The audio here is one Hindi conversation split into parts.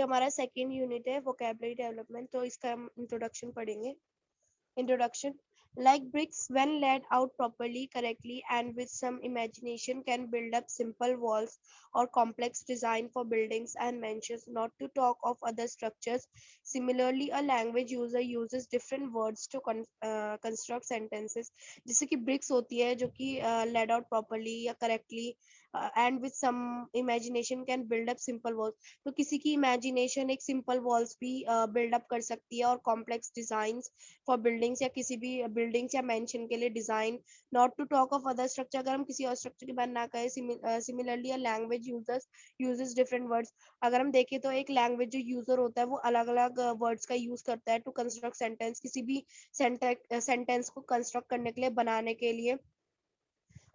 हमारा सेकेंड यूनिट है वोकेबलरी डेवलपमेंट, तो इसका हम इंट्रोडक्शन पढ़ेंगे. Introduction. Like bricks, when laid out properly, correctly, and with some imagination, can build up simple walls or complex design for buildings and mansions, not to talk of other structures. Similarly, a language user uses different words to construct sentences. जैसे कि bricks होती है जो कि laid out properly या correctly and with some imagination can build up simple walls. तो किसी की imagination एक simple walls भी build up कर सकती है और complex designs फॉर बिल्डिंग्स या किसी भी बिल्डिंग्स या मेंशन के लिए design. Not to talk of other structure, अगर हम किसी और स्ट्रक्चर की बात ना करें. Similarly a language users uses different words. अगर हम देखें तो एक लैंग्वेज जो यूजर होता है वो अलग अलग वर्ड्स का यूज करता है टू कंस्ट्रक्ट सेंटेंस, किसी भी सेंटेंस को कंस्ट्रक्ट करने के लिए, बनाने के लिए.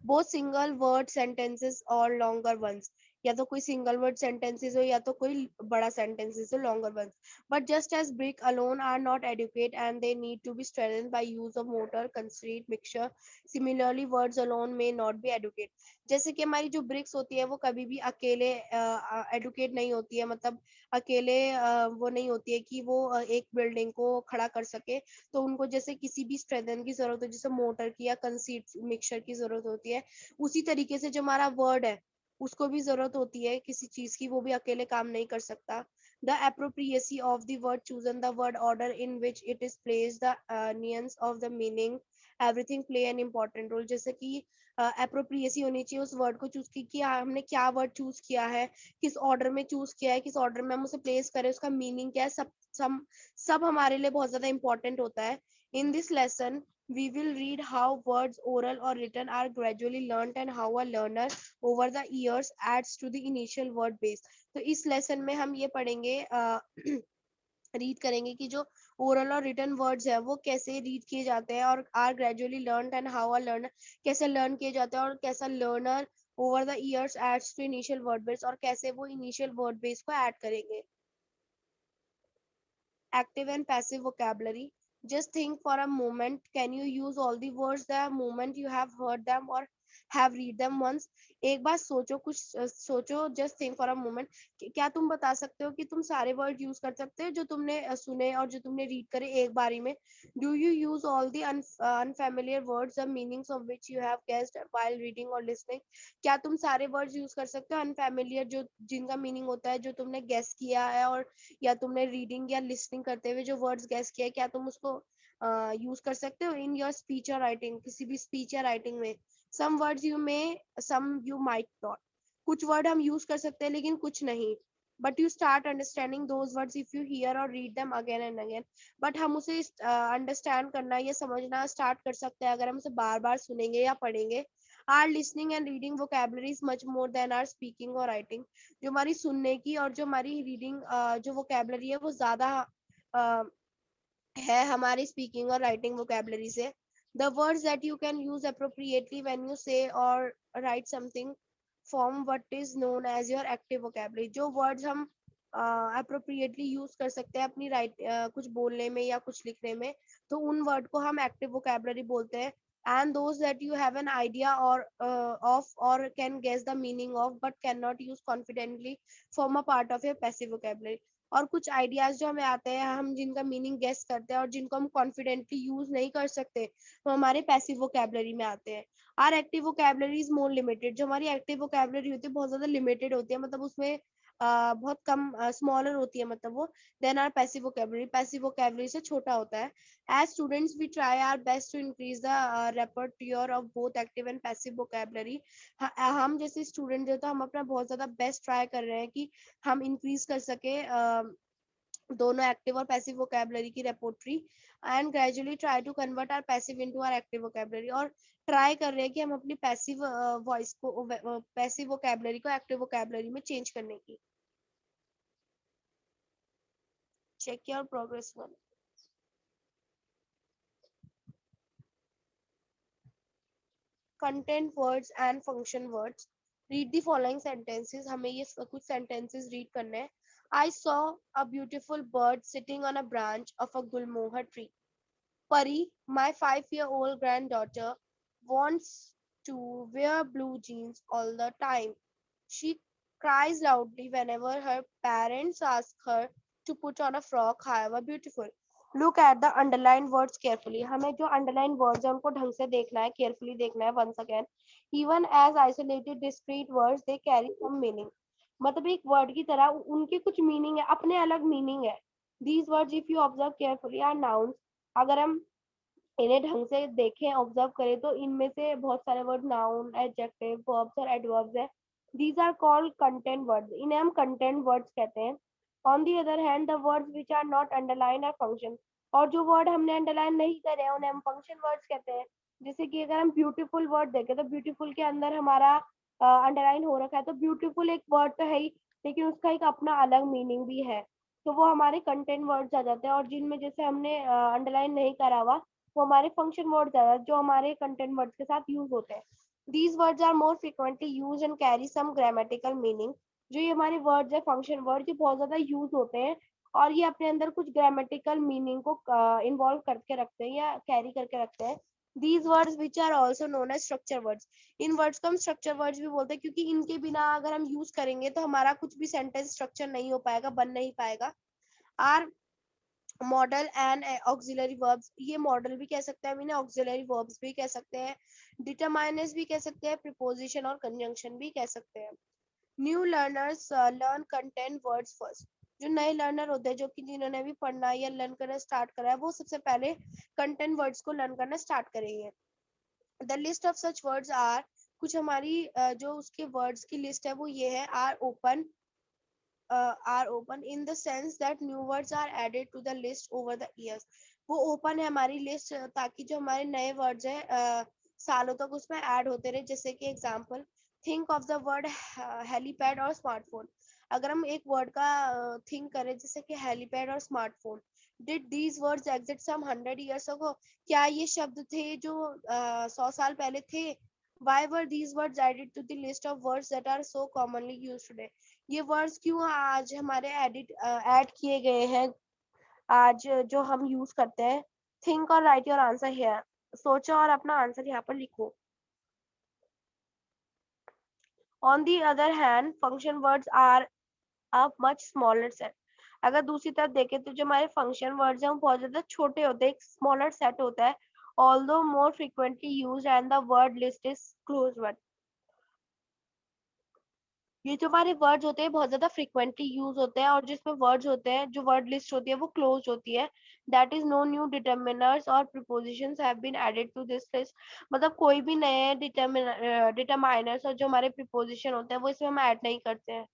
बोथ सिंगल वर्ड सेंटेंसेस और लॉन्गर वंस, या तो कोई सिंगल वर्ड सेंटेंसेस हो या तो कोई बड़ा सेंटेंसेस हो, longer ones. But just as brick alone are not adequate and they need to be strengthened by use of mortar concrete mixture, similarly words alone may not be adequate. जैसे कि हमारी जो ब्रिक्स होती है वो कभी भी अकेले एडुकेट नहीं होती है, मतलब अकेले वो नहीं होती है कि वो एक बिल्डिंग को खड़ा कर सके. तो उनको जैसे किसी भी स्ट्रेंथन की जरूरत है, जैसे मोटर की या कंक्रीट मिक्सचर की जरूरत होती है, उसी तरीके से जो हमारा वर्ड है उसको भी जरूरत होती है किसी चीज की, वो भी अकेले काम नहीं कर सकता. The appropriacy of the word chosen, the word order in which it is placed, the nuance of the meaning, everything play an important role. जैसे कि appropriacy होनी चाहिए उस वर्ड को चूज की कि हमने क्या वर्ड चूज किया है, किस ऑर्डर में चूज किया है, किस ऑर्डर में हम उसे प्लेस करें, उसका मीनिंग क्या है, सब हमारे लिए बहुत ज्यादा इंपॉर्टेंट होता है. In this lesson we will read how words oral or written are gradually learned and how a learner over the years adds to the initial word base. तो इस लेसन में हम ये पढ़ेंगे रीड करेंगे कि जो ओरल और रिटन वर्ड्स है वो कैसे रीड किए जाते हैं और are gradually learn and how a learner कैसे लर्न किए जाते हैं और कैसा learner over the years adds to initial word base और कैसे वो इनिशियल वर्ड बेस को ऐड करेंगे. Active and passive vocabulary. Just think for a moment, can you use all the words the moment you have heard them or have read them once? एक बार सोचो, कुछ सोचो. Just think for a moment, क्या तुम बता सकते हो कि तुम सारे वर्ड यूज कर सकते हो जो तुमने सुने और जो तुमने रीड करे एक बारी में? Do you use all the unfamiliar words the meanings of which you have guessed while reading और लिसनिंग? क्या तुम सारे वर्ड्स यूज कर सकते हो अनफेमिलियर, जो जिनका मीनिंग होता है जो तुमने गेस किया है और या तुमने रीडिंग या लिसनिंग करते हुए जो वर्ड्स गेस किया है, क्या तुम उसको यूज कर सकते हो इन योर स्पीच और राइटिंग, किसी भी स्पीच या राइटिंग में? Some words you may, some you might not. कुछ वर्ड हम यूज कर सकते हैं लेकिन कुछ नहीं. But you start understanding those words if you hear और read them again and again. But हम उसे अंडरस्टैंड करना या समझना स्टार्ट कर सकते हैं अगर हम उसे बार बार सुनेंगे या पढ़ेंगे. Our listening and reading vocabulary is much more than our speaking और राइटिंग. जो हमारी सुनने की और जो हमारी रीडिंग जो वोकेबलरी है वो ज्यादा है हमारी स्पीकिंग और राइटिंग वोकेबलरी से. The words that you can use appropriately when you say और write something form what is known as your active vocabulary. जो वर्ड्स हम अप्रोप्रिएटली यूज कर सकते हैं अपनी कुछ बोलने में या कुछ लिखने में, तो उन वर्ड को हम एक्टिव वोकेबलरी बोलते हैं. And those that you have an idea or of or can guess the meaning of but cannot use confidently form a part of your passive vocabulary. और कुछ आइडियाज जो हमें आते हैं, हम जिनका मीनिंग गेस करते हैं और जिनको हम कॉन्फिडेंटली यूज नहीं कर सकते, वो हमारे पैसिव वोकेबलरी में आते हैं. Our active vocabulary is more limited. जो हमारी एक्टिव वोकेबलरी होती है बहुत ज्यादा लिमिटेड होती है, मतलब उसमें बहुत कम स्मॉलर होती है, मतलब वो. देन आर पैसिव वोकेबलरी से छोटा होता है. As students, we try our best to increase the repertoire of both active and passive vocabulary. हम जैसे स्टूडेंट जो, तो हम अपना बहुत ज्यादा बेस्ट ट्राई कर रहे हैं कि हम इंक्रीज कर सके दोनों एक्टिव और पैसिव वोकेबलरी की repertory. And gradually try to convert our passive into our active vocabulary. और ट्राई कर रहे हैं कि हम अपनी पैसिव वॉइस को, पैसिव वोकेबलरी को एक्टिव वोकेबलरी में चेंज करने की. Check your progress one. Content words and function words. Read the following sentences. हमें ये कुछ सेंटेंसेस रीड करने हैं. I saw a beautiful bird sitting on a branch of a gulmohar tree. Pari, my 5-year-old granddaughter, wants to wear blue jeans all the time. She cries loudly whenever her parents ask her to put on a frock, however beautiful. Look at the underlined words carefully. हमें जो underlined words हैं उनको ढंग से देखना है, carefully देखना है once again. Even as isolated discrete words, they carry some meaning. मतलब एक word की तरह उनकी कुछ meaning है, अपने अलग meaning है. These words, if you observe carefully, are nouns. अगर हम इन्हें ढंग से देखें, ऑब्जर्व करें, तो इनमें से बहुत सारे वर्ड नाउन, एडजेक्टिव, वर्ब्स और एडवर्ब्स है. These are called content words. इन्हें हम कंटेंट वर्ड्स कहते हैं. On the other hand, the words which are not underline are function. और जो वर्ड हमने अंडरलाइन नहीं करे हैं उन्हें हम फंक्शन वर्ड्स कहते हैं. जैसे कि अगर हम ब्यूटीफुल वर्ड देखें तो ब्यूटीफुल के अंदर हमारा अंडरलाइन हो रखा है, तो ब्यूटीफुल एक वर्ड तो है ही, लेकिन उसका एक अपना अलग मीनिंग भी है, तो वो हमारे कंटेंट वर्ड्स आ जाते हैं. और जिनमें जैसे हमने अंडरलाइन नहीं करा हुआ, वो हमारे फंक्शन वर्ड्स आ जाते हैं, जो हमारे कंटेंट वर्ड्स के साथ यूज होते हैं. These words are more frequently use and carry some grammatical meaning. जो ये हमारे वर्ड्स है फंक्शन वर्ड, ये बहुत ज्यादा यूज होते हैं और ये अपने अंदर कुछ ग्रामेटिकल मीनिंग को इन्वॉल्व करके रखते हैं या कैरी करके रखते हैं. These words which are also known as structure words. इन वर्ड्स को हम स्ट्रक्चर वर्ड्स भी बोलते हैं, क्योंकि इनके बिना अगर हम यूज करेंगे तो हमारा कुछ भी सेंटेंस स्ट्रक्चर नहीं हो पाएगा, बन नहीं पाएगा. Are modal and auxiliary verbs. ये मॉडल भी कह सकते हैं हम इन्हें, ऑक्सिलरी वर्ब्स भी कह सकते हैं, डिटरमाइनर्स भी कह सकते हैं, प्रीपोजिशन और कंजंक्शन भी कह सकते हैं. New learners learn content words first. जो नए लर्नर होते हैं, जो कि जिन्होंने अभी पढ़ना या लर्न करना स्टार्ट करा है, वो सबसे पहले कंटेंट वर्ड्स को लर्न करना स्टार्ट करेंगे. The list of such words are. कुछ हमारी जो उसके वर्ड्स की लिस्ट है वो ये है. Are open in the sense that new words are added to the list over the years. वो open है हमारी लिस्ट, ताकि जो हमारे नए वर्ड्स हैं सालों तक उसमें ऐड होते रहे. जैसे कि example, think of the word helipad और स्मार्टफोन. अगर हम एक वर्ड का थिंक करें, जैसे कि हेलीपैड और smartphone, did these words exist some 100 years ago. क्या ये शब्द थे जो 100 साल पहले थे. Why were these words added to the list of words that are so commonly used today. ये वर्ड्स क्यों आज हमारे ऐड किए गए हैं आज जो हम यूज करते हैं. थिंक और राइट योर आंसर हियर. सोचो और अपना आंसर यहाँ पर लिखो. On the other hand, function words are a much smaller set. अगर दूसरी तरफ देखें तो जो हमारे फंक्शन वर्ड्स हैं वो बहुत ज्यादा छोटे होते हैं, एक स्मॉलर सेट होता है. Although more frequently used and the word list is close. ये जो हमारे वर्ड्स होते हैं बहुत ज्यादा फ्रिक्वेंटली यूज होते हैं, और जिसमें वर्ड्स होते हैं, जो वर्ड लिस्ट होती है वो क्लोज होती है. That is no new determiners और prepositions have been added to this list. मतलब कोई भी नए डिटरमाइनर्स और जो हमारे प्रीपोजिशन होते हैं वो इसमें हम ऐड नहीं करते हैं.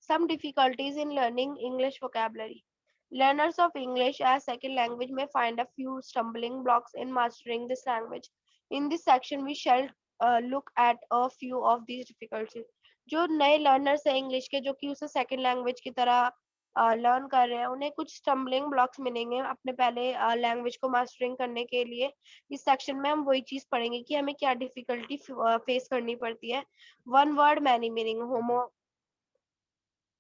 Some difficulties in learning English vocabulary. Learners of English as second language may find a few stumbling blocks in mastering this language. In this section, we shall look at a few of these difficulties. जो नए learners हैं English के, जो कि उसे second language की तरह लर्न कर रहे हैं, उन्हें कुछ स्टम्बलिंग ब्लॉक्स मिलेंगे अपने पहले लैंग्वेज को मास्टरिंग करने के लिए. इस सेक्शन में हम वही चीज पढ़ेंगे कि हमें क्या डिफिकल्टी फेस करनी पड़ती है. One word many meaning.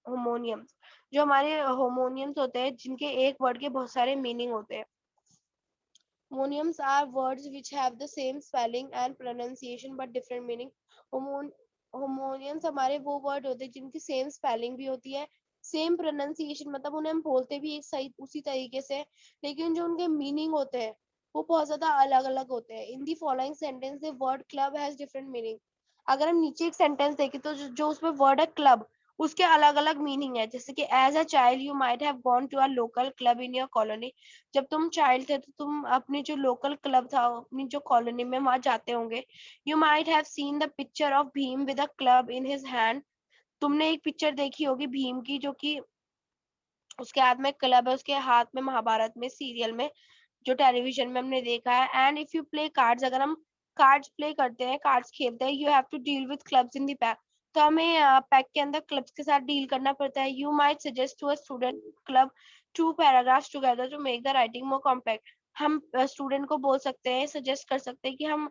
Homonyms. जो हमारे होमोनियम्स होते हैं जिनके एक वर्ड के बहुत सारे मीनिंग होते हैं. Homonyms are words which have the same spelling and pronunciation but different meaning. Homonyms हमारे वो वर्ड होते हैं जिनकी सेम स्पेलिंग भी होती है, सेम प्रोनाउंसिएशन, मतलब उन्हें हम बोलते भी एक सही उसी तरीके से, लेकिन जो उनके मीनिंग होते हैं वो बहुत ज्यादा अलग अलग होते हैं. In the following sentence the word club has different meaning. अगर हम नीचे एक सेंटेंस देखें तो जो उसमें वर्ड है क्लब, उसके अलग अलग मीनिंग है. जैसे कि as a child you might have gone to a local club in your colony. जब तुम चाइल्ड थे तो तुम अपनी जो लोकल क्लब था अपनी जो कॉलोनी में वहां जाते होंगे. You might have seen the picture of Bhim with a club in his hand. तुमने एक पिक्चर देखी होगी भीम की, जो कि उसके हाथ में क्लब है, उसके हाथ में, महाभारत में सीरियल में, जो टेलीविजन में हमने देखा है. And if you play cards, अगर हम कार्ड्स प्ले करते हैं, कार्ड्स खेलते हैं, you have to deal with clubs in the pack. तो हमें पैक के अंदर क्लब्स के साथ डील करना पड़ता है. You might suggest to a student club two paragraphs together to make the writing more compact. हम स्टूडेंट को बोल सकते हैं, सजेस्ट कर सकते हैं कि हम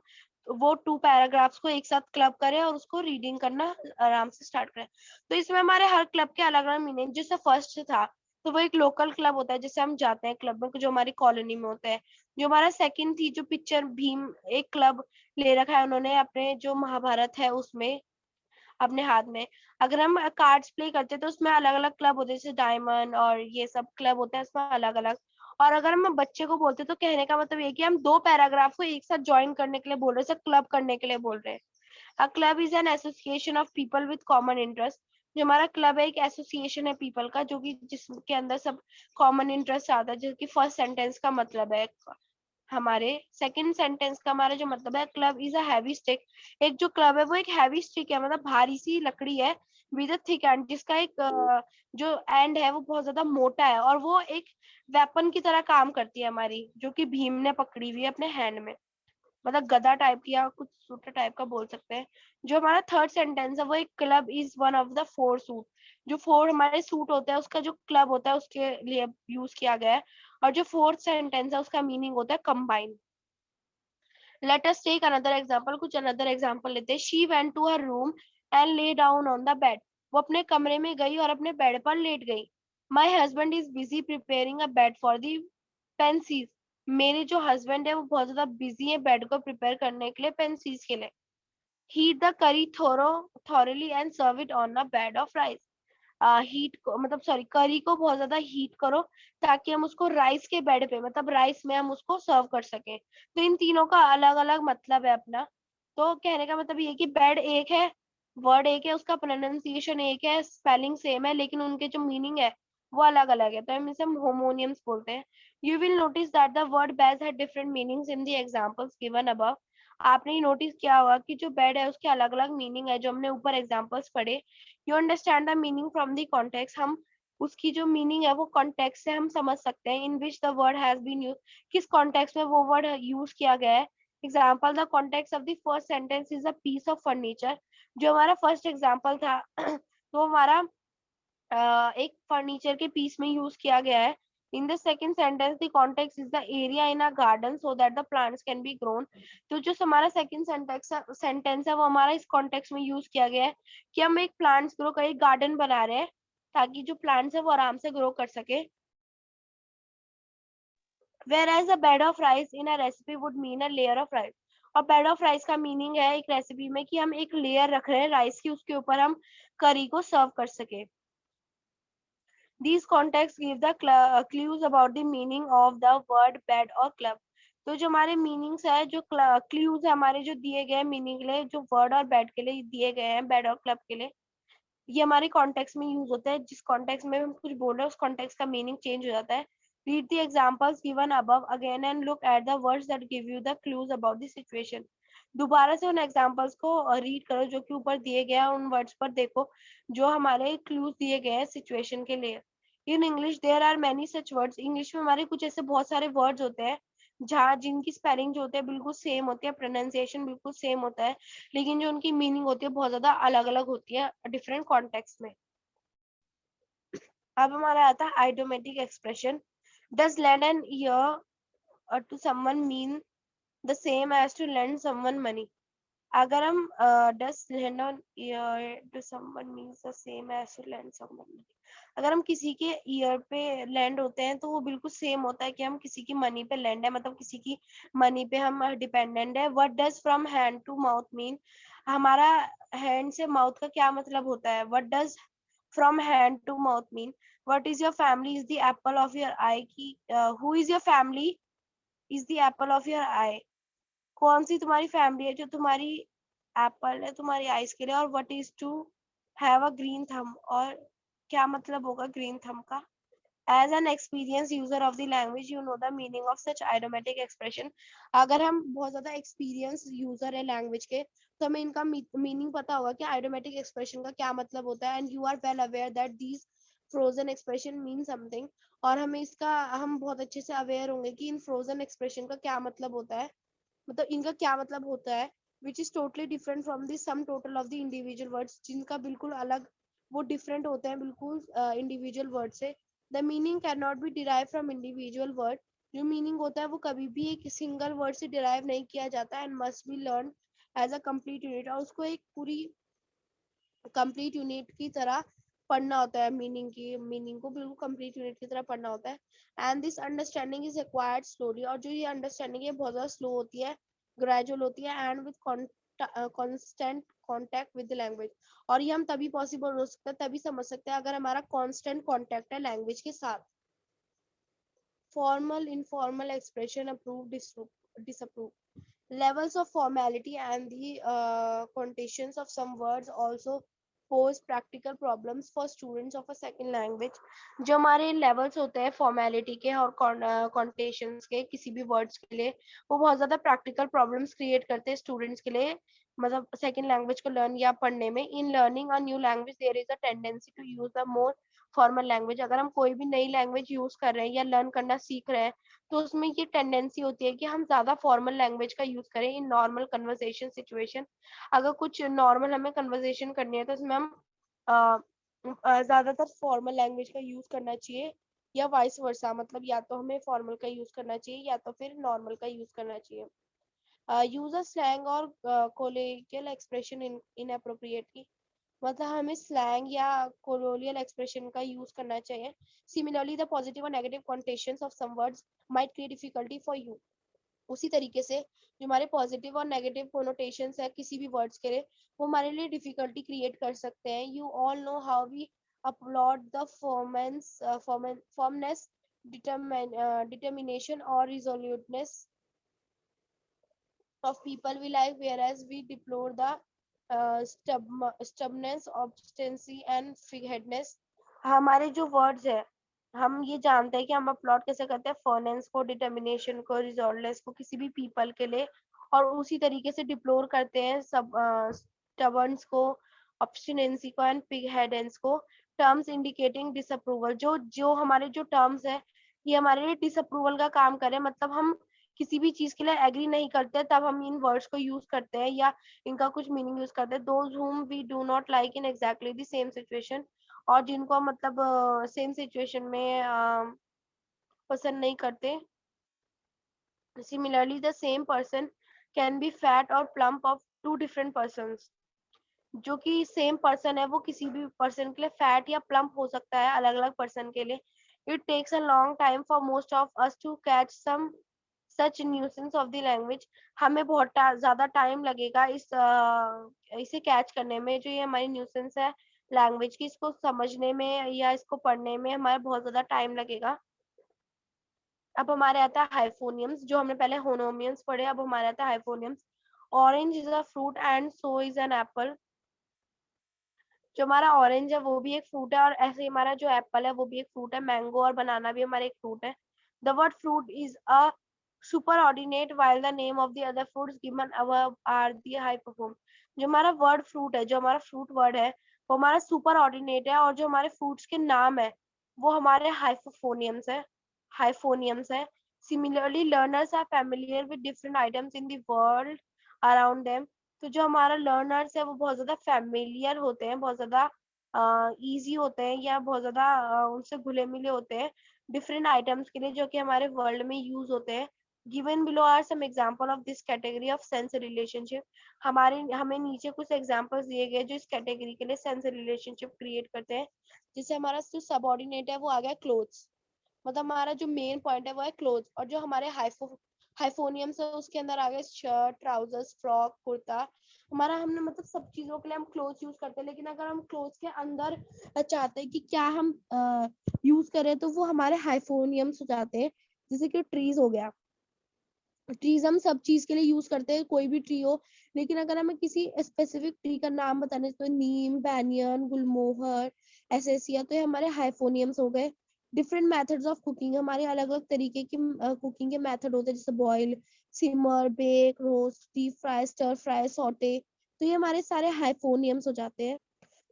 वो 2 पैराग्राफ्स को एक साथ क्लब करें और उसको रीडिंग करना आराम से स्टार्ट करें. तो इसमें हमारे हर क्लब के अलग अलग मीनिंग. जैसे फर्स्ट था तो वो एक लोकल क्लब होता है, जैसे हम जाते हैं क्लब में, जो हमारी कॉलोनी में होता है। जो हमारा सेकंड थी जो पिक्चर, भीम एक क्लब ले रखा है उन्होंने अपने जो महाभारत है उसमें अपने हाथ में। अगर हम कार्ड्स प्ले करते हैं तो उसमें अलग अलग क्लब होते हैं, जैसे डायमंड और ये सब क्लब होते हैं उसमें अलग अलग। और अगर हम बच्चे को बोलते हैं तो कहने का मतलब ये है कि हम दो पैराग्राफ को एक साथ ज्वाइन करने के लिए बोल रहे हैं, क्लब करने के लिए बोल रहे हैं। A club is an association of people with common interest। जो हमारा क्लब है एक एसोसिएशन है पीपल का, जो कि जिसके अंदर सब कॉमन इंटरेस्ट आता है, जो कि फर्स्ट सेंटेंस का मतलब है। हमारे सेकंड सेंटेंस का हमारा जो मतलब है, club is a heavy stick. एक जो क्लब है वो एक हैवी स्टिक है, मतलब भारी सी लकड़ी है, विद अ थिक एंड, जिसका एक जो एंड है वो बहुत ज्यादा मोटा है, और वो एक वेपन की तरह काम करती है हमारी, जो कि भीम ने पकड़ी हुई है अपने हैंड में। मतलब गदा टाइप की या कुछ सूटर टाइप का बोल सकते हैं। जो हमारा थर्ड सेंटेंस है वो एक club is one of the four suit. जो फोर हमारे सूट होते हैं उसका जो क्लब होता है उसके लिए यूज किया गया है। और जो फोर्थ सेंटेंस है उसका मीनिंग होता है combine. Let us take another example, कुछ अनदर एग्जांपल लेते हैं। She went to her room and lay down on the bed. वो अपने कमरे में गई और अपने बेड पर लेट गई। My husband is busy preparing a bed for the pansies. मेरे जो हस्बैंड है वो बहुत ज्यादा बिजी है बेड को प्रिपेयर करने के लिए पेंसीज के लिए। Heat the curry thoroughly and serve it on a bed of rice. Heat को मतलब सॉरी करी को बहुत ज्यादा हीट करो ताकि हम उसको राइस के बेड पे, मतलब राइस में हम उसको सर्व कर सकें। तो इन तीनों का अलग अलग मतलब है अपना। तो कहने का मतलब ये कि बेड एक है, वर्ड एक है, उसका प्रोनाउंसिएशन एक है, स्पेलिंग सेम है, लेकिन उनके जो मीनिंग है वो अलग अलग है, तो हम इसे होमोनियम्स बोलते हैं। You will notice that the word bed had different meanings in the examples given above. आपने नोटिस किया होगा कि जो बेड है उसके अलग अलग मीनिंग है, जो हमने ऊपर एग्जांपल्स पढ़े। You understand the meaning from the context. हम उसकी जो मीनिंग है वो कॉन्टेक्स्ट से हम समझ सकते हैं। In which the word has been use, किस कॉन्टेक्स्ट में वो वर्ड यूज किया गया है। Example, the context of the first sentence is a piece of furniture. जो हमारा फर्स्ट एग्जाम्पल था तो हमारा एक फर्नीचर के पीस में यूज किया गया है। In the second sentence the context is the area in a garden so that the plants can be grown. तो जो हमारा सेकेंड सेंटेंस है वो हमारा इस कॉन्टेक्स्ट में यूज किया गया है कि हम एक प्लांट्स ग्रो का एक गार्डन बना रहे हैं ताकि जो प्लांट्स है वो आराम से ग्रो कर सके। Whereas a bed of rice in a recipe would mean a layer of rice। और बेड ऑफ राइस का मीनिंग है एक रेसिपी में कि हम एक लेयर रख रहे हैं राइस की, उसके ऊपर हम करी को सर्व कर सके। These contexts give the clues about the meaning of the word bed or club। तो जो हमारे मीनिंग्स है, जो क्लूज है हमारे जो दिए गए मीनिंग के लिए, जो वर्ड और बेड के लिए दिए गए हैं, बेड और क्लब के लिए, ये हमारे कॉन्टेक्स्ट में यूज होता है। जिस कॉन्टेक्स्ट में हम कुछ बोल रहे हैं उस कॉन्टेक्स्ट का मीनिंग चेंज हो जाता है। Read the examples given above again and look at the words that give you the clues about the situation. दोबारा से उन एग्जांपल्स को रीड करो जो कि ऊपर दिए गए हैं, उन वर्ड्स पर देखो जो हमारे क्लूज दिए गए हैं सिचुएशन के लिए। In English there are many such words. English में हमारे कुछ ऐसे बहुत सारे वर्ड्स होते हैं जहाँ जिनकी स्पेलिंग जो होते हैं बिल्कुल सेम होती है, प्रोनाउंसिएशन बिल्कुल सेम होता है, लेकिन जो उनकी मीनिंग होती है बहुत ज्यादा अलग अलग होती है डिफरेंट कॉन्टेक्स्ट में। अब हमारा आता है idiomatic expression. Does lend an ear to someone mean the same as to lend someone money. अगर हम does lend on ear to someone means the same as to lend someone money, अगर हम किसी के ईयर पे लैंड होते हैं तो वो बिल्कुल सेम होता है कि हम किसी की मनी पे लैंड है, मतलब किसी की मनी पे हम डिपेंडेंट है। What does from hand to mouth mean. हमारा हैंड से माउथ का क्या मतलब होता है। What does from hand to mouth mean. What is your family is the apple of your eye की। Who is your family is the apple of your eye. कौन सी तुम्हारी फैमिली है जो तुम्हारी एप्पल है तुम्हारी आइस के लिए। और what is to have a green thumb, और क्या मतलब होगा ग्रीन थंब का। As an experience user of the language you know the meaning of such idiomatic expression. अगर हम बहुत ज्यादा एक्सपीरियंस यूजर है लैंग्वेज के तो हमें इनका मीनिंग पता होगा कि आइडोमेटिक एक्सप्रेशन का क्या मतलब होता है। And you are well aware that these frozen expression mean something. और हमें इसका हम बहुत अच्छे से अवेयर होंगे कि इन फ्रोजन एक्सप्रेशन का क्या मतलब होता है, मतलब इनका क्या मतलब होता है। Which is totally different from the sum total of the individual words, जिनका बिल्कुल अलग वो डिफरेंट होते हैं बिल्कुल इंडिविजुअल वर्ड से। The meaning can not be derive from individual word. जो मीनिंग होता है वो कभी भी एक सिंगल वर्ड से डिराइव नहीं किया जाता and must be learn as a complete unit. और उसको एक पूरी कंप्लीट यूनिट की तरह पढ़ना होता है, मीनिंग को बिल्कुल कंप्लीट यूनिट की तरह पढ़ना होता है। And this understanding is acquired slowly, और जो ये अंडरस्टैंडिंग है बहुत ज्यादा स्लो होती है, ग्रेजुअल होती है, and with constant contact with the language. और ये हम तभी पॉसिबल हो सकता है, तभी समझ सकते हैं अगर हमारा कांस्टेंट कांटेक्ट है लैंग्वेज के साथ। Formal, informal expression, approve, disapprove. Levels of formality and the connotations of some words also pose practical problems for students of a second language. जो हमारे levels होते हैं formality के और connotations के किसी भी words के लिए, वो बहुत ज़्यादा practical problems create करते हैं students के लिए, मतलब second language को learn या पढ़ने में. In learning a new language, there is a tendency to use a more formal language. अगर हम कोई भी नई लैंग्वेज यूज कर रहे हैं या लर्न करना सीख रहे हैं, तो उसमें ये टेंडेंसी होती है कि हम ज्यादा फॉर्मल लैंग्वेज का यूज करें इन नॉर्मल कन्वर्सेशन सिचुएशन. अगर कुछ नॉर्मल हमें कन्वर्सेशन करनी है तो उसमें हम ज्यादातर फॉर्मल लैंग्वेज का यूज करना चाहिए, या वाइस वर्सा, मतलब या तो हमें फॉर्मल का यूज करना चाहिए या तो फिर नॉर्मल का यूज करना चाहिए. यूज अ स्लैंग और कोलोकियल एक्सप्रेशन इन अप्रोप्रिएटली, मतलब हमें स्लैंग या कोलोनियल एक्सप्रेशन का यूज करना चाहिए. सिमिलरली द पॉजिटिव और negative connotations of some words might create difficulty for you. उसी तरीके से जो हमारे पॉजिटिव और नेगेटिव कोनोटेशंस है किसी भी वर्ड्स के लिए, वो हमारे लिए डिफिकल्टी क्रिएट कर सकते हैं. You all know how we uphold the firmness, determination or resoluteness of people we like, whereas we deplore the stubbornness, obstinacy and figureheadedness. हमारे जो वर्ड्स है, हम ये जानते हैं कि हम अपलॉड कैसे करते हैं फर्नेंस को, डिटर्मिनेशन को, रिजॉल्वनेस को किसी भी पीपल के लिए, और उसी तरीके से डिप्लोर करते हैं सब स्टबर्न्स को, ऑब्स्टिनेंसी को एंड पिगहेडेंस को. टर्म्स इंडिकेटिंग डिसअप्रूवल, जो जो हमारे जो टर्म्स है ये हमारे लिए डिसअप्रूवल का काम करे, मतलब हम किसी भी चीज के लिए एग्री नहीं करते तब हम इन वर्ड्स को यूज करते हैं या इनका कुछ मीनिंग यूज करते हैं. Those whom we do not like in exactly the same situation, और जिनको मतलब सेम सिचुएशन में पसंद नहीं करते. Similarly the same person can be fat और plump of two different persons, जो कि सेम पर्सन है वो किसी भी पर्सन के लिए फैट या प्लम्प हो सकता है अलग अलग पर्सन के लिए. It takes a long time for most of us to catch some such nuances of the language. हमें बहुत ज्यादा टाइम लगेगा इसे कैच करने में, जो ये हमारी न्यूसेंस है लैंग्वेज की, इसको समझने में या इसको पढ़ने में हमारा बहुत ज्यादा टाइम लगेगा. अब हमारे आता है हाइफोनियम्स, जो हमने पहले होनोमियम्स पढ़े, अब हमारे आता है hyponyms. Orange is a fruit and so is an apple. जो हमारा ऑरेंज है वो भी एक फ्रूट है, और ऐसे ही हमारा जो एप्पल है वो भी एक फ्रूट है. मैंगो और बनाना भी हमारे एक फ्रूट है. The word fruit is a superordinate while the name of the other fruits given above are the hyperform. जो हमारा वर्ड फ्रूट है, जो हमारा फ्रूट वर्ड है वो हमारा सुपर ऑर्डिनेट है, और जो हमारे फ्रूट्स के नाम है वो हमारे हाइफोनियम्स है. Similarly learners are familiar with different items in the world around them. तो जो हमारा लर्नर्स है वो बहुत ज्यादा फैमिलियर होते हैं, बहुत ज्यादा इजी होते हैं, या बहुत ज्यादा उनसे घुले मिले होते हैं डिफरेंट आइटम्स के लिए जो कि हमारे वर्ल्ड में यूज होते हैं. Given below are some example of this category of sense relationship. हमें नीचे कुछ एग्जांपल्स दिए गए जो इस कैटेगरी के लिए सेंस रिलेशनशिप क्रिएट करते हैं. जैसे हमारा जो सबऑर्डिनेट है वो आ गया क्लोथ्स, मतलब हमारा जो मेन पॉइंट है वो है क्लोथ्स. और जो हमारे हाइफोनियम्स है उसके अंदर आ गए शर्ट, ट्राउजर्स, फ्रॉक, कुर्ता. हमारा हमने मतलब सब चीजों के लिए हम क्लोथ्स यूज करते हैं, लेकिन अगर हम क्लोथ्स के अंदर चाहते हैं कि क्या हम यूज करें तो वो हमारे हाइफोनियम्स हो जाते हैं. जैसे कि ट्रीज हो गया, ट्रीज हम सब चीज के लिए यूज करते हैं, कोई भी ट्री हो, लेकिन अगर हमें किसी स्पेसिफिक ट्री का नाम बताने तो नीम, बैनियन, गुलमोहर, एसेसिया, तो ये हमारे हाइफोनियम्स हो गए. डिफरेंट मेथड्स ऑफ कुकिंग, हमारे अलग अलग तरीके की कुकिंग के मेथड होते हैं, जैसे boil, simmer, bake, roast, deep fry, stir fry, saute. तो ये हमारे सारे हाइफोनियम्स हो जाते हैं.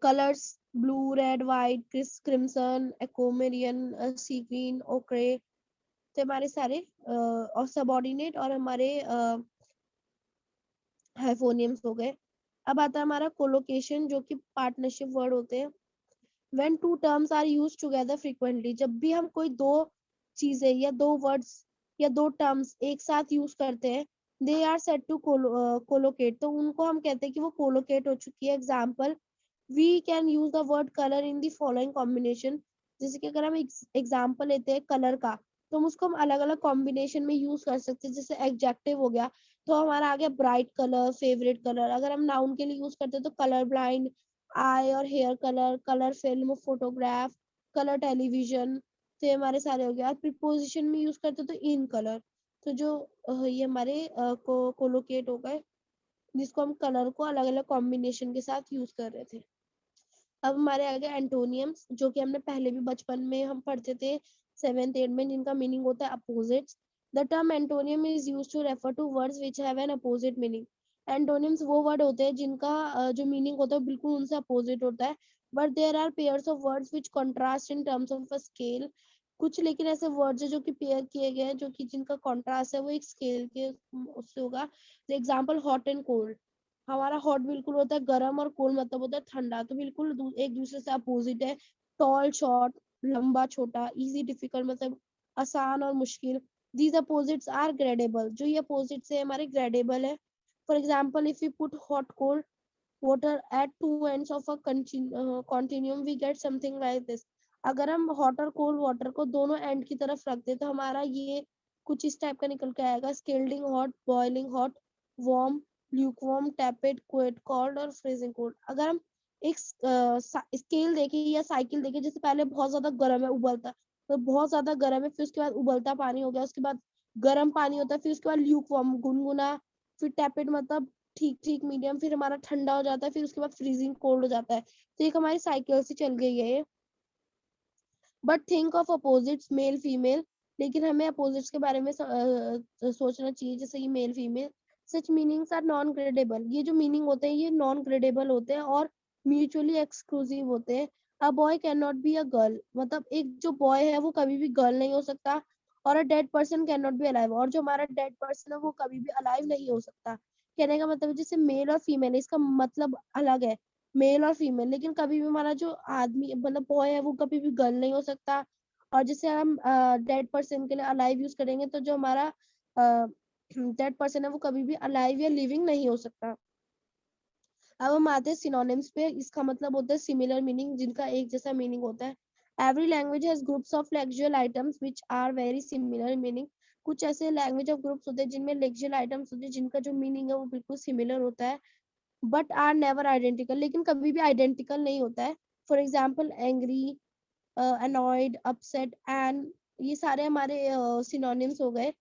Colours blue, red, white, crimson, aquamarine, sea green, ochre. तो हमारे सारे और सबऑर्डिनेट और हमारे हाइफोनियम्स हो गए. अब आता है हमारा कोलोकेशन, जो कि पार्टनरशिप वर्ड होते हैं. When two terms are used together frequently, जब भी हम कोई दो चीजें या दो वर्ड्स या दो टर्म्स एक साथ यूज करते हैं, दे आर सेड टू कोलोकेट, तो उनको हम कहते हैं कि वो कोलोकेट हो चुकी है. Example we can use the word colour in the following combination. जैसे कि अगर हम एग्जाम्पल लेते हैं कलर का, तो हम उसको हम अलग अलग कॉम्बिनेशन में यूज कर सकते हैं। जैसे एडजेक्टिव हो गया तो हमारा आ गया ब्राइट कलर, फेवरेट कलर। अगर हम नाउन के लिए यूज करते हैं तो कलर ब्लाइंड, आई और hair colour, colour film, photograph, colour television. तो ये हमारे सारे हो गया। और प्रीपोजिशन में यूज करते हैं तो इन कलर। तो जो ये हमारे कोलोकेट हो गए, जिसको हम कलर को अलग अलग कॉम्बिनेशन के साथ यूज कर रहे थे। अब हमारे आगे एंटोनियम्स, जो कि हमने पहले भी बचपन में हम पढ़ते थे 7th 8th में, जिनका मीनिंग होता है opposites. The term antonym is used to refer to words which have an opposite meaning. Antonyms वो वर्ड होते हैं जिनका जो मीनिंग होता है बिल्कुल उनसे अपोजिट होता है। But there are pairs of words which contrast in terms of a scale. कुछ लेकिन ऐसे वर्ड्स है जो कि पेयर किए गए हैं, जो कि जिनका कॉन्ट्रास्ट है वो एक स्केल के उससे होगा। Example hot and cold. हमारा हॉट बिल्कुल होता है गर्म, और कोल्ड मतलब होता है ठंडा। तो बिल्कुल एक दूसरे से अपोजिट है। टॉल शॉर्ट, लंबा छोटा, इजी डिफिकल्ट, मतलब आसान और मुश्किल। These opposites are gradable. जो ये अपोजिट्स है हमारे ग्रेडेबल है। For example if you put hot cold water at two ends of a continuum, we get something like this। अगर हम हॉट और कोल्ड वाटर को दोनों एंड की तरफ रख दे तो हमारा ये कुछ इस टाइप का निकल के आएगा। Scalding hot, boiling hot, warm, lukewarm, tepid, quit, cold और फ्रीजिंग कोल्ड। अगर हम एक स्केल देखें या साइकिल देखें, जैसे पहले बहुत ज्यादा गर्म है, उबलता, तो बहुत ज्यादा गर्म है, फिर उसके बाद उबलता पानी हो गया, उसके बाद गर्म पानी होता है, फिर उसके बाद ल्यूकवार्म गुनगुना, फिर टेपेड मतलब ठीक ठीक मीडियम, फिर हमारा ठंडा हो जाता है, फिर उसके बाद फ्रीजिंग कोल्ड हो जाता है। तो एक हमारी साइकिल से चल गई है ये। But think of opposites male female. लेकिन हमें अपोजिट्स के बारे में सोचना चाहिए, जैसे कि male female. Such meanings are non gradable. ये जो मीनिंग होते हैं ये नॉन ग्रेडेबल होते हैं और म्यूचुअली एक्सक्लूसिव होते हैं। A boy can not be a girl, मतलब एक जो बॉय है वो कभी भी गर्ल नहीं हो सकता। और a dead person can not be alive, और जो हमारा डेड पर्सन है वो कभी भी अलाइव नहीं हो सकता। कहने का मतलब जैसे मेल और फीमेल है, इसका मतलब अलग है, मेल और फीमेल। लेकिन कभी भी हमारा जो आदमी मतलब बॉय है वो कभी भी गर्ल नहीं हो सकता। और जैसे हम डेड पर्सन के लिए अलाइव यूज करेंगे, तो जो हमारा डेड पर्सन है वो कभी भी अलाइव या लिविंग नहीं हो सकता। अब हम आते हैं सिनोनिम्स पे। इसका मतलब होता है सिमिलर मीनिंग, जिनका एक जैसा मीनिंग होता है। Every language has groups of lexical items which are very similar meaning. कुछ ऐसे लैंग्वेज ऑफ ग्रुप्स होते हैं जिनमें लेक्चुअल आइटम्स होते हैं जिनका जो मीनिंग है वो बिल्कुल सिमिलर होता है, बट आर नेवर आइडेंटिकल, लेकिन कभी भी आइडेंटिकल नहीं होता है। For example angry, annoyed, upset, and ये सारे हमारे synonyms हो गए।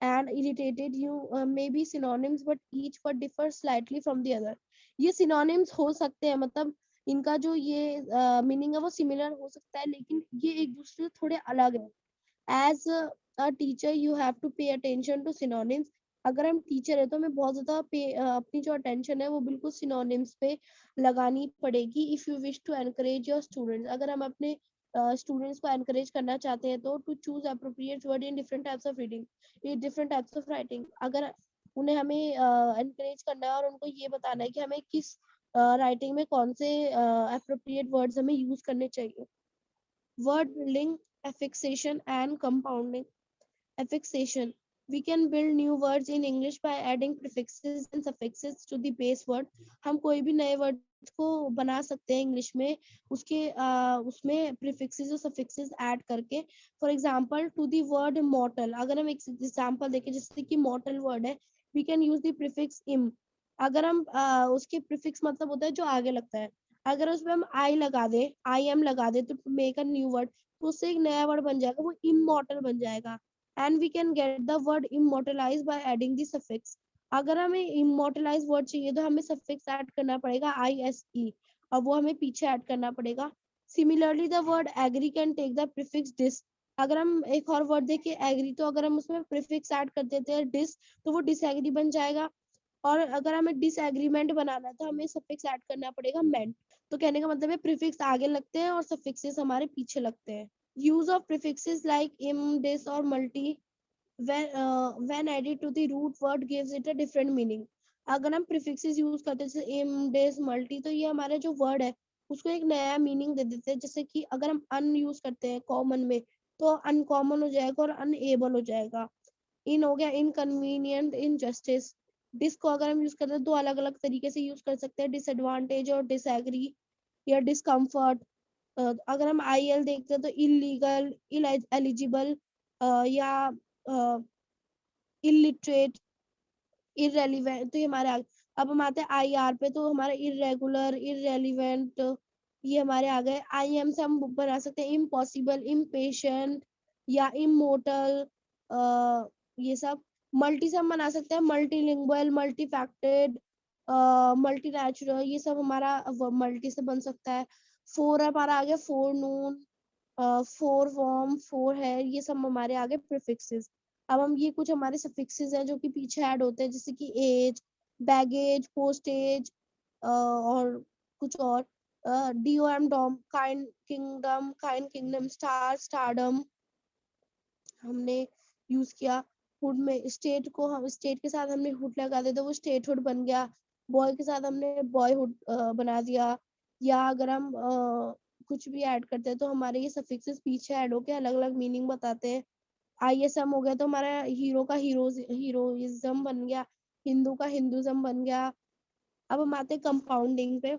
And irritated, you may be synonyms but each word differs slightly from the other। ये synonyms हो सकते हैं, मतलब इनका जो ये मीनिंग है वो सिमिलर हो सकता है, लेकिन ये एक दूसरे से थोड़े अलग है। As a teacher you have to pay attention to synonyms. अगर हम टीचर है तो हमें बहुत ज्यादा अपनी जो अटेंशन है वो बिल्कुल सिनोनिम्स पे लगानी पड़ेगी। If you wish to encourage your students, अगर हम अपने स्टूडेंट्स को एनकरेज करना चाहते हैं तो to choose appropriate word in different types of reading, in different types of writing. अगर उन्हें हमें एनकरेज करना है और उनको ये बताना है कि हमें किस राइटिंग में कौन से अप्रोप्रिएट वर्ड्स हमें यूज करने चाहिए। Word building, affixation and compounding. Affixation. We can build new words in English by adding prefixes and suffixes to the base word। हम कोई भी नए वर्ड को बना सकते हैं इंग्लिश में, उसके उसमें प्रीफिक्सेस और सफिक्सेस ऐड करके। For example to the word mortal, अगर हम एक एग्जांपल देखें जैसे कि मॉर्टल वर्ड है, we can use the prefix im. अगर हम उसके प्रीफिक्स मतलब होता है जो आगे लगता है, अगर उसमें हम आई लगा दे, आई एम लगा दे, तो मेक अ न्यू वर्ड, तो उससे एक नया वर्ड बन जाएगा, वो इमॉर्टल बन जाएगा। And we can get the word immortalize by adding the suffix. अगर हमें इमोर्टलाइज वर्ड चाहिए तो हमें सफिक्स ऐड करना पड़ेगा ISE, और वो हमें पीछे ऐड करना पड़ेगा। Similarly the word agree can take the prefix dis. अगर हम एक और वर्ड देखें एग्री, तो अगर हम उसमें प्रीफिक्स ऐड कर देते हैं डिस, तो वो डिसएग्री बन जाएगा। और अगर हमें डिसएग्रीमेंट बनाना है तो हमें सफिक्स ऐड करना पड़ेगा मेंट। तो कहने का मतलब है प्रीफिक्स आगे लगते हैं और सफिक्सेस हमारे पीछे लगते हैं। use of prefixes like im, dis or multi when added to the root word gives it a different meaning। अगर हम prefixes यूज करते हैं जैसे im, dis, multi, तो ये हमारा जो वर्ड है उसको एक नया मीनिंग दे देते हैं। जैसे कि अगर हम अन यूज करते हैं कॉमन में, तो अनकॉमन हो जाएगा और अनएबल हो जाएगा। इन हो गया इनकन्वीनियंट, इनजस्टिस। डिस को अगर हम यूज करते हैं दो अलग अलग तरीके से यूज कर सकते हैं, डिसएडवांटेज और डिसएग्री। या डिस्कम्फर्ट। अगर हम IL देखते हैं तो इलीगल, इल एलिजिबल, या इलिटरेट, इरेलीवेंट। तो ये हमारे आगे। अब हम आते हैं IR पे, तो हमारा इरेगुलर, इरेलीवेंट, ये हमारे आ गए। IM से हम बना सकते हैं इम्पॉसिबल, इम्पेशेंट या इमोटल, ये सब। मल्टी से हम बना सकते हैं मल्टीलिंगुअल, मल्टीफैक्टेड, मल्टीनेचुरल, ये सब हमारा मल्टी से बन सकता है। फोर हमारा आ गया फोर, फोर वॉर्म, फोर है, ये सब हमारे आगे प्रीफिक्सेस। अब हम ये कुछ हमारे सफिक्सेस हैं जो कि पीछे ऐड होते हैं, जैसे कि एज, बैगेज, पोस्टेज, और कुछ और। DOM, dom, kind kingdom, stardom हमने यूज किया। हुड में स्टेट को, हम स्टेट के साथ हमने हुड लगा दिया तो वो स्टेटहुड बन गया। बॉय के साथ हमने बॉयहुड बना दिया। या अगर हम कुछ भी ऐड करते हैं तो हमारे ये सफिक्सेस पीछे ऐड होके अलग अलग मीनिंग बताते हैं। ISM हो गया तो हमारा हीरो का हीरोइज्म बन गया, हिंदू का हिंदुज्म बन गया। अब हम आते हैं कंपाउंडिंग पे।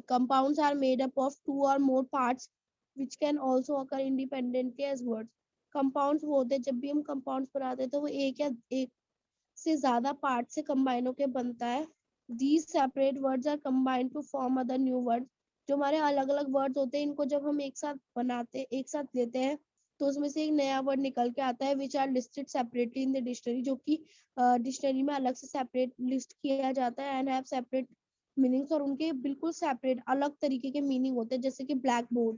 Compounds are made up of two or more parts which can also occur independently as words. Compounds वो होते हैं, जब भी हम compounds बनाते हैं तो वो एक या एक से ज्यादा पार्ट से कंबाइन होके बनता है। These separate words are combined to form other new words. जो हमारे अलग अलग वर्ड्स होते हैं, इनको जब हम एक साथ लेते हैं तो उसमें से एक नया वर्ड निकल के आता है, which are listed separately in the dictionary, जो कि डिक्शनरी में अलग से सेपरेट लिस्ट किया जाता है, एंड हैव सेपरेट मीनिंग्स, और उनके बिल्कुल सेपरेट अलग तरीके के मीनिंग होते हैं। जैसे कि ब्लैक बोर्ड,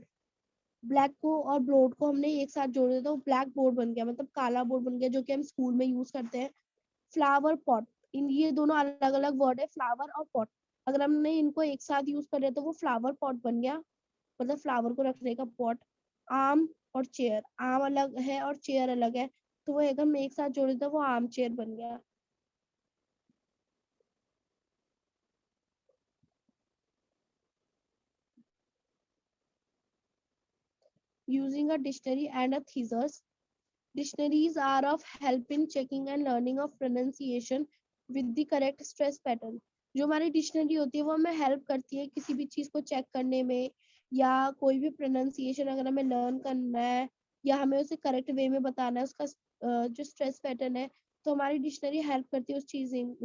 ब्लैक को और बोर्ड को हमने एक साथ जोड़ दिया तो ब्लैक बोर्ड बन गया, मतलब काला बोर्ड बन गया, जो कि हम स्कूल में यूज करते हैं। फ्लावर पॉट, इन ये दोनों अलग अलग वर्ड है, फ्लावर और पॉट। अगर हमने इनको एक साथ यूज कर लिया तो वो फ्लावर पॉट बन गया, मतलब फ्लावर को रखने का पॉट। आम और चेयर, आम अलग है और चेयर अलग है, तो वो अगर हम एक साथ जोड़े तो वो आम चेयर बन गया। Using a dictionary and a thesaurus. Dictionaries are of help in checking and learning of pronunciation with the correct stress pattern. जो हमारी डिक्शनरी होती है वो हमें हेल्प करती है किसी भी चीज को चेक करने में, या कोई भी प्रोनाउंसिएशन अगर हमें लर्न करना है या हमें उसे करेक्ट वे में बताना है, उसका जो स्ट्रेस पैटर्न है, तो हमारी डिक्शनरी हेल्प करती है उस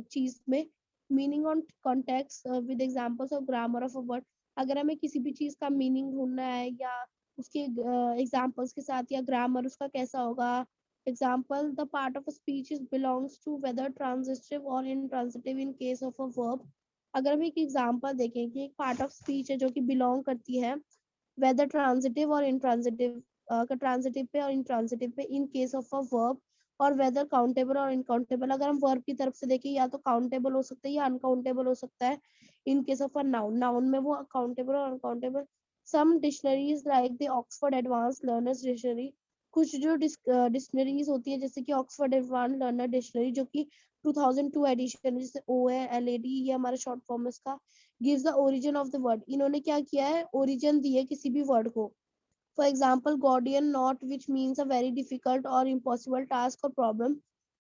चीज में। Meaning on context with examples of grammar of a word. अगर हमें किसी भी चीज का मीनिंग ढूंढना है या उसके एग्जाम्पल्स के साथ, या ग्रामर उसका कैसा होगा। Example, the part of a speech is belongs to whether transitive और intransitive in case of a verb. अगर हम एक एग्जाम्पल देखें कि एक पार्ट ऑफ स्पीच है जो कि बिलोंग करती है वेदर ट्रांजिटिव और इंट्रांजिटिव, का ट्रांजिटिव पे और इंट्रांजिटिव पे इन केस ऑफ अ वर्ब, और वेदर काउंटेबल और इनकाउंटेबल। अगर हम वर्ब की तरफ से देखें या तो काउंटेबल हो सकता है या अनकाउंटेबल हो सकता है। In case of a noun, noun में वो काउंटेबल और uncountable. Some dictionaries like the Oxford advance learners dictionary, कुछ जो डिक्शनरीज होती है जैसे कि ऑक्सफोर्ड एडवांस लर्नर डिक्शनरी जो कि 2002 एडिशन, जैसे OALAD, ये हमारा शॉर्ट फॉर्म है इसका। Gives the origin of the word, इन्होंने क्या किया है, ओरिजिन दी है किसी भी वर्ड को। For example, Gordian knot which means a very difficult or impossible task or problem,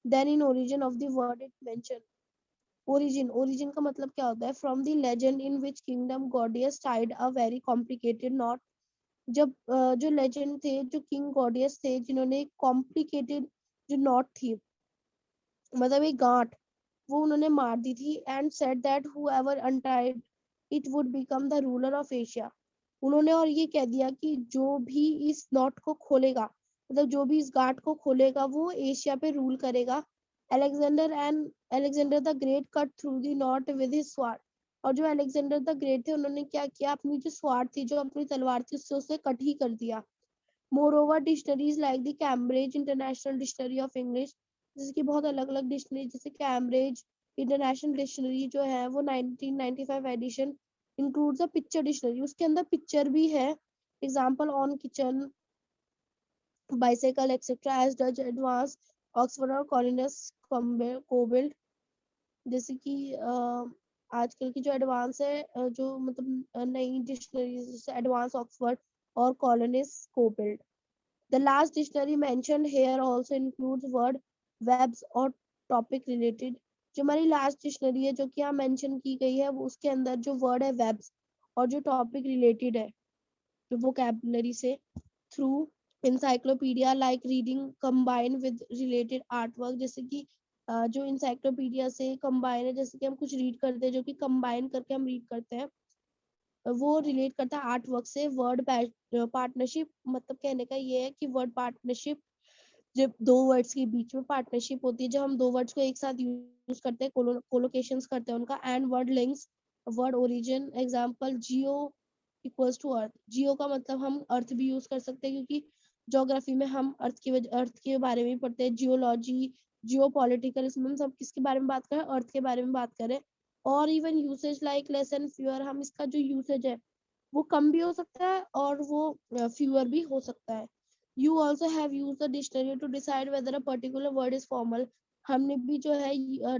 then in origin of the word it mentioned। Origin का मतलब क्या होता है, from the legend in which kingdom Gordius tied a very complicated knot. जब जो लेजेंड थे, जो किंग गॉडियस थे जिन्होंने कॉम्प्लिकेटेड जो नॉट थी, मतलब एक गांठ, वो उन्होंने मार दी थी, and said that whoever untied it would become the ruler of Asia। उन्होंने और ये कह दिया कि जो भी इस नॉट को खोलेगा, मतलब जो भी इस गांठ को खोलेगा वो एशिया पे रूल करेगा। Alexander the Great cut through the knot with his sword। और जो अलेक्जेंडर द ग्रेट थे उन्होंने क्या किया, अपनी जो स्वार्ड थी, जो अपनी तलवार थी, उससे उसे कट ही कर दिया। Moreover, dictionaries like the Cambridge International Dictionary of English, जैसे कि बहुत अलग अलग डिक्शनरी, जैसे कैम्ब्रिज इंटरनेशनल डिक्शनरी जो है वो 1995 edition includes a picture dictionary, उसके अंदर पिक्चर भी है। Example, on kitchen, bicycle etcetera, as Dutch advance, Oxford और कॉलिनस कोबिल्ड। जैसे कि आजकल की जो एडवांस है, जो मतलब नई डिक्शनरी, जैसे एडवांस ऑक्सफोर्ड और Collins कोबिल्ड। The last dictionary mentioned here also includes word webs और topic related। जो हमारी लास्ट डिक्शनरी है जो कि यहाँ मेंशन की गई है, वो उसके अंदर जो वर्ड है वेब्स और जो टॉपिक रिलेटेड है वोकैबुलरी से through encyclopedia like reading combine with related art work, जैसे कि जो इंसाइक्लोपीडिया से कंबाइन है, जैसे कि हम कुछ रीड करते हैं जो कि कंबाइन करके हम रीड करते हैं, वो रिलेट करता है आर्ट वर्क से। वर्ड पार्टनरशिप, मतलब कहने का ये है कि वर्ड पार्टनरशिप जब दो वर्ड्स के बीच में पार्टनरशिप होती है, जब हम दो वर्ड्स को एक साथ यूज करते हैं, कोलोकेशंस करते हैं उनका। And word links, word origin, example geo equals to earth. Geo का मतलब हम अर्थ भी यूज कर सकते हैं, क्योंकि ज्योग्राफी में हम अर्थ के बारे में पढ़ते हैं। जियोलॉजी, जियो पॉलिटिकल, इसमें हम सब किसके बारे में बात करें, अर्थ के बारे में बात करें। और even usage like less and fewer, हम इसका जो यूसेज है वो कम भी हो सकता है और वो फ्यूअर भी हो सकता है। You also have used the dictionary to decide whether a particular word is formal. हमने भी जो है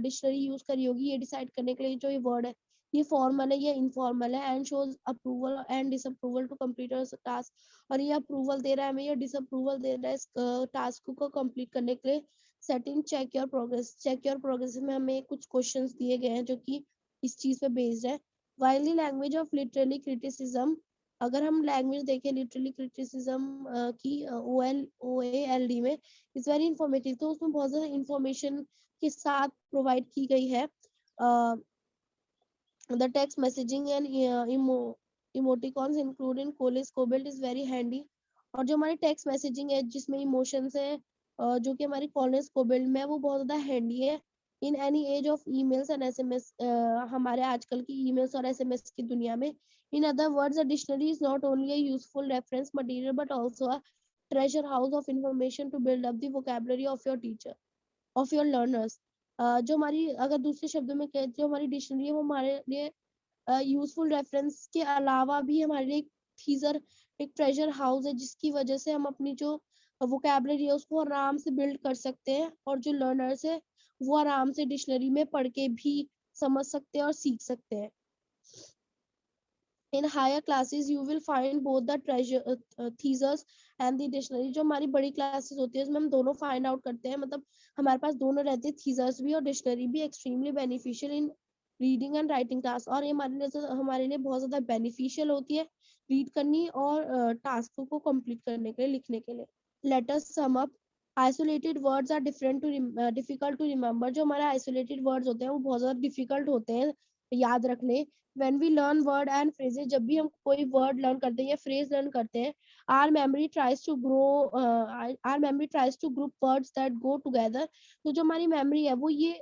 डिक्शनरी यूज करी होगी ये डिसाइड करने के लिए जो ये वर्ड है ये फॉर्मल है या इनफॉर्मल है। And shows approval and disapproval to complete task, और ये अप्रूवल दे रहा है हमें या डिसअप्रूवल दे रहा है इस टास्क को कंप्लीट करने के लिए। Setting check your progress, check your progress में हमें कुछ क्वेश्चंस दिए गए हैं जो कि इस चीज पे बेस्ड है। While the language of literally criticism, अगर हम लैंग्वेज देखें लिटरली क्रिटिसिज्म की OALD में, इट्स वेरी इंफॉर्मेटिव, तो उसमें बहुत ज्यादा इंफॉर्मेशन के साथ प्रोवाइड की गई है। The text messaging and emoticons include in Collins Cobuild is very handy. और जो हमारी टेक्स्ट मैसेजिंग है जिसमें इमोशंस है जो कि हमारी कॉलेज कोबल्ट में है, वो बहुत ज्यादा हैंडी है। In any as of emails and SMS, हमारे आजकल की ईमेल्स और SMS की दुनिया में। In other words, a dictionary is not only a useful reference material but also a treasure house of information to build up the vocabulary of your teacher, of your learners. जो हमारी, अगर दूसरे शब्दों में कहें, जो हमारी डिक्शनरी है वो हमारे लिए यूजफुल रेफरेंस के अलावा भी हमारे लिए थीजर, एक ट्रेजर हाउस है, जिसकी वजह से हम अपनी जो वोकैबुलरी है उसको आराम से बिल्ड कर सकते हैं, और जो लर्नर्स है वो आराम से डिक्शनरी में पढ़ के भी समझ सकते हैं और सीख सकते हैं। In higher classes you will find both the treasure thesaurus and the dictionary. जो हमारी बड़ी क्लासेस होती है उसमें हम दोनों फाइंड आउट करते हैं, मतलब हमारे पास दोनों रहते हैं, थीजर्स भी और डिक्शनरी भी। Extremely beneficial in reading and writing task, और ये हमारे लिए बहुत ज्यादा बेनिफिशियल होती है रीड करनी और टास्क को कंप्लीट करने के लिए, लिखने के लिए। Let us sum up. Isolated words are difficult to remember. जो हमारे आइसोलेटेड वर्ड्स होते हैं वो बहुत ज्यादा डिफिकल्ट होते हैं याद रखने। when we learn word and phrases, जब भी हम कोई word learn करते हैं या phrase learn करते हैं, our memory tries to group words that go together। तो जो हमारी memory है वो ये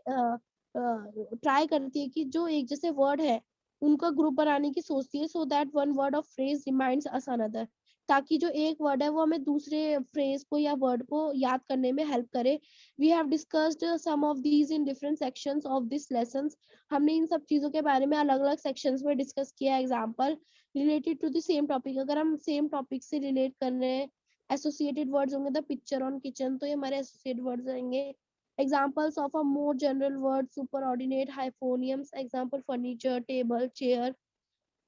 try करती है कि जो एक जैसे word है उनका ग्रुप बनाने की सोचती है, so that one word of phrase reminds us another, ताकि जो एक वर्ड है वो हमें दूसरे फ्रेज को या वर्ड को याद करने में हेल्प करे। We have discussed some of these in different sections of this lesson. हमने इन सब चीजों के बारे में अलग अलग सेक्शंस में डिस्कस किया। Example related to the same topic, अगर हम सेम टॉपिक से रिलेट कर रहे हैं, एसोसिएटेड वर्ड्स होंगे द पिक्चर ऑन किचन, तो ये हमारे एसोसिएटेड वर्ड्स रहेंगे। Examples of a more general word superordinate hyponyms, example furniture, table, chair.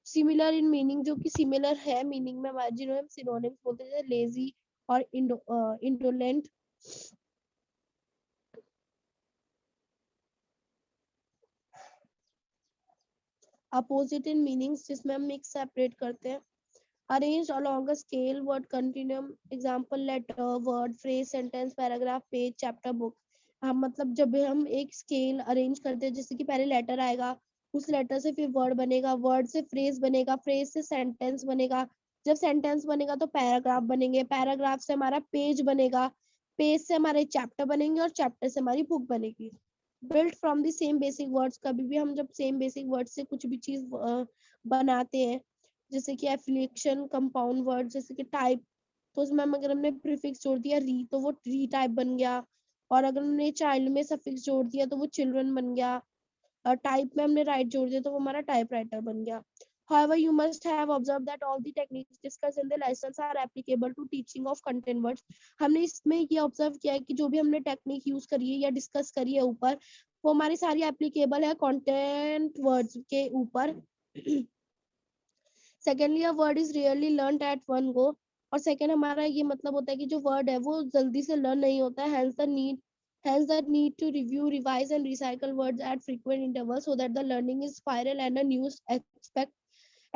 Similar in meaning, जो कि सिमिलर है मीनिंग में हमारे, जिन्होंने हम सिनोनिम्स बोलते हैं, लेजी और इंडोलेंट। अपोजिट इन मीनिंग्स, जिसमें हम मिक्स सेपरेट करते हैं। Arranged along a scale word continuum, example letter, word, phrase, sentence, paragraph, page, chapter, book. हम मतलब जब हम एक स्केल अरेंज करते हैं, जैसे कि पहले लेटर आएगा, उस लेटर से फिर वर्ड बनेगा, वर्ड से फ्रेज बनेगा, फ्रेज से सेंटेंस बनेगा, जब सेंटेंस बनेगा तो पैराग्राफ बनेंगे, पैराग्राफ से हमारा पेज बनेगा, पेज से हमारे चैप्टर बनेंगे और चैप्टर से हमारी बुक बनेगी। Built from the same basic words, कभी भी हम जब सेम बेसिक वर्ड से कुछ भी चीज बनाते हैं, जैसे कि एफिलिएशन, कंपाउंड वर्ड, जैसे कि टाइप, तो उसमें अगर हमने प्रीफिक्स जोड़ दिया री तो वो री टाइप बन गया, और अगर हमने चाइल्ड में सफिक्स जोड़ दिया तो वो चिल्ड्रन बन गया, और टाइप में हमने राइट जोड़ दिया तो वो हमारा टाइप राइटर बन गया। However, you must have observed that all the techniques discussed in the lessons are applicable to teaching of content words। हमने इसमें ये ऑब्जर्व किया है कि जो भी हमने टेक्निक यूज करी है या डिस्कस करी है ऊपर, वो हमारी सारी एप्लीकेबल है कंटेंट वर्ड्स के ऊपर। Secondly, a word is rarely learn eight one go, और सेकेंड हमारा ये मतलब होता है कि जो वर्ड है वो जल्दी से लर्न नहीं होता है। Hence the need to review, revise and recycle words at frequent intervals so that the learning is spiral and a new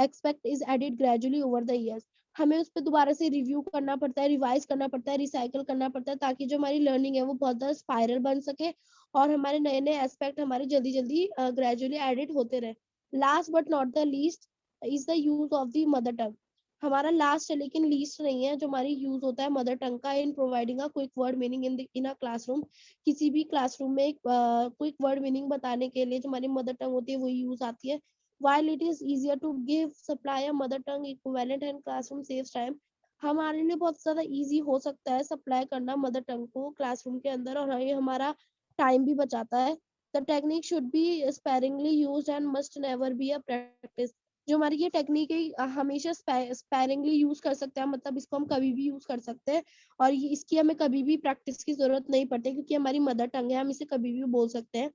expect is added gradually over the years. हमें उस पर दोबारा से रिव्यू करना पड़ता है, रिवाइज करना पड़ता है, रिसाइकल करना पड़ता है, ताकि जो हमारी लर्निंग है वो बहुत ज़्यादा स्पाइरल बन सके और हमारे नए नए एस्पेक्ट हमारे जल्दी जल्दी ग्रेजुअली एडिट होते रहे। Last but not the least is the use of the mother tongue. हमारा लास्ट है लेकिन लीस्ट नहीं है, जो हमारी यूज होता है मदर टंग का in providing a quick word meaning in a classroom. किसी भी क्लासरूम में क्विक वर्ड मीनिंग बताने के लिए जो हमारी मदर टंग होती है वो यूज आती है। While it is easier to give supply a mother tongue equivalent and classroom saves time, हमारे लिए बहुत ज्यादा इजी हो सकता है सप्लाई करना मदर टंग को क्लासरूम के अंदर, और ये हमारा टाइम भी बचाता है। The technique should be sparingly used and must never be a practice. जो हमारी ये टेक्निक है हमेशा स्पेरिंगली यूज कर सकते हैं, मतलब इसको हम कभी भी यूज कर सकते हैं और ये इसकी हमें कभी भी प्रैक्टिस की जरूरत नहीं पड़ती, क्योंकि हमारी मदर टंग है, हम इसे कभी भी बोल सकते हैं।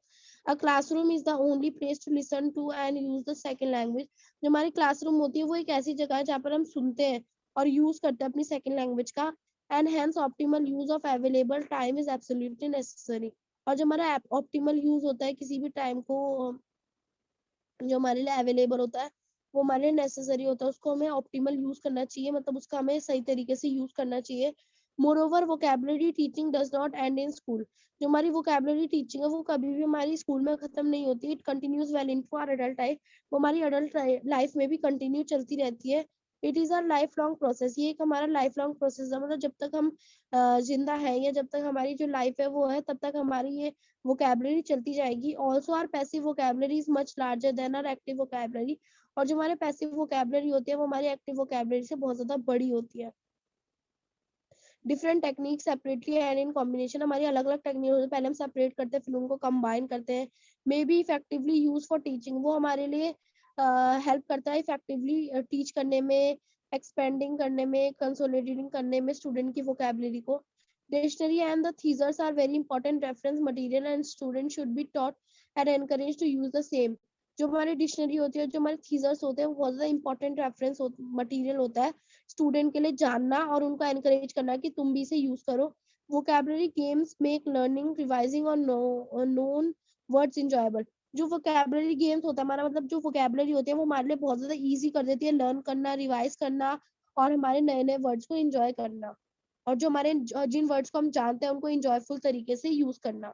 A classroom is the only place to listen to and use the second language। जो हमारी क्लासरूम होती है वो एक ऐसी जगह है जहाँ पर हम सुनते हैं और यूज करते हैं अपनी सेकंड लैंग्वेज का। And hence optimal use of available time is absolutely necessary. और जो हमारा ऑप्टिमल यूज होता है किसी भी टाइम को जो हमारे लिए अवेलेबल होता है वो हमारे लिए नेसेसरी होता है, उसको हमें ऑप्टिमल यूज करना चाहिए, मतलब उसका हमें सही तरीके से यूज करना चाहिए। More over vocabulary teaching does not and in school. जो हमारी वोकेबलरी टीचिंग है वो कभी भी हमारी स्कूल में खत्म नहीं होती, it continues well in for adult life. वो हमारी अडल्ट लाइफ में भी कंटिन्यू चलती रहती है। It is a life long process, ये एक हमारा लाइफ लॉन्ग प्रोसेस है, मतलब जब तक हम जिंदा है या जब तक हमारी जो लाइफ है वो है तब तक हमारी ये vocabulary चलती जाएगी। Also our passive vocabulary is much larger than our active vocabulary। और जो हमारे पैसिव vocabulary होती है वो हमारी एक्टिव vocabulary से बहुत ज्यादा बड़ी होती है। Different technique separately and in combination, हमारी अलग अलग टेक्निक होती है, पहले हम सेपरेट करते हैं फिर उनको कंबाइन करते हैं। May be effectively use for teaching, वो हमारे लिए हेल्प करता है इफेक्टिवली टीच करने में, एक्सपेंडिंग करने में, कंसोलिडेटिंग करने में स्टूडेंट की वोकेबलरी को। Dictionary and the thesaurus are very important reference material and student should be taught and encourage to use the same. जो हमारी डिक्शनरी होती है, जो हमारे थीजर्स होते हैं वो बहुत ज्यादा इंपॉर्टेंट रेफरेंस मटेरियल होता है स्टूडेंट के लिए जानना और उनको एनकरेज करना कि तुम भी इसे यूज करो। Vocabulary games make learning revising और नोन वर्ड्स इंजॉयबल। जो वोकेबलरी गेम्स होता है हमारा मतलब जो वोकेबलरी होती है वो हमारे लिए बहुत ज्यादा इजी कर देती है लर्न करना, रिवाइज करना और हमारे नए नए वर्ड्स को इंजॉय करना, और जो हमारे जिन वर्ड्स को हम जानते हैं उनको इंजॉयफुल तरीके से यूज करना।